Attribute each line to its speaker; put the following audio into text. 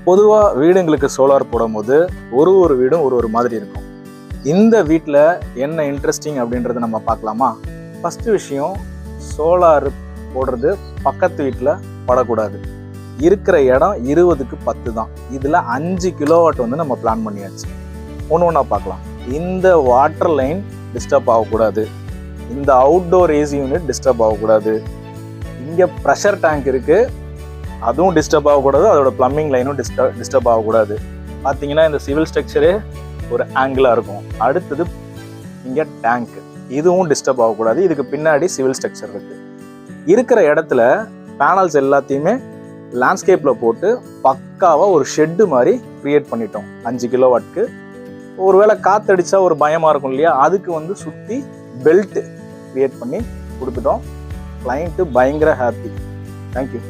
Speaker 1: பொதுவாக வீடுங்களுக்கு சோலார் போடும்போது ஒரு வீடும் ஒரு மாதிரி இருக்கும். இந்த வீட்டில் என்ன இன்ட்ரெஸ்டிங் அப்படின்றத நம்ம பார்க்கலாமா? ஃபஸ்ட்டு விஷயம், சோலார் போடுறது பக்கத்து வீட்டில் படக்கூடாது. இருக்கிற இடம் 20க்கு 10 தான். இதில் 5 கிலோவாட் வந்து நம்ம பிளான் பண்ணியாச்சு. ஒன்று பார்க்கலாம். இந்த வாட்டர் லைன் டிஸ்டர்ப் ஆகக்கூடாது. இந்த அவுட்டோர் ஏசி யூனிட் டிஸ்டர்ப் ஆகக்கூடாது. இங்கே ப்ரெஷர் டேங்க் இருக்குது, அதுவும் டிஸ்டர்ப் ஆகக்கூடாது. அதோட ப்ளம்பிங் லைனும் டிஸ்டர்ப் ஆகக்கூடாது. பார்த்தீங்கன்னா இந்த சிவில் ஸ்ட்ரக்சரே ஒரு ஆங்கிளாக இருக்கும். அடுத்தது இங்கே டேங்க், இதுவும் டிஸ்டர்ப் ஆகக்கூடாது. இதுக்கு பின்னாடி சிவில் ஸ்ட்ரக்சர் இருக்குது. இருக்கிற இடத்துல பேனல்ஸ் எல்லாத்தையுமே லேண்ட்ஸ்கேப்பில் போட்டு பக்காவாக ஒரு ஷெட்டு மாதிரி க்ரியேட் பண்ணிட்டோம் 5 கிலோவாட்க்கு. ஒருவேளை காற்றடிச்சா ஒரு பயமாக இருக்கும் இல்லையா, அதுக்கு வந்து சுற்றி பெல்ட் க்ரியேட் பண்ணி கொடுத்துட்டோம். கிளைண்ட்டு பயங்கர ஹாப்பி. தேங்க்யூ.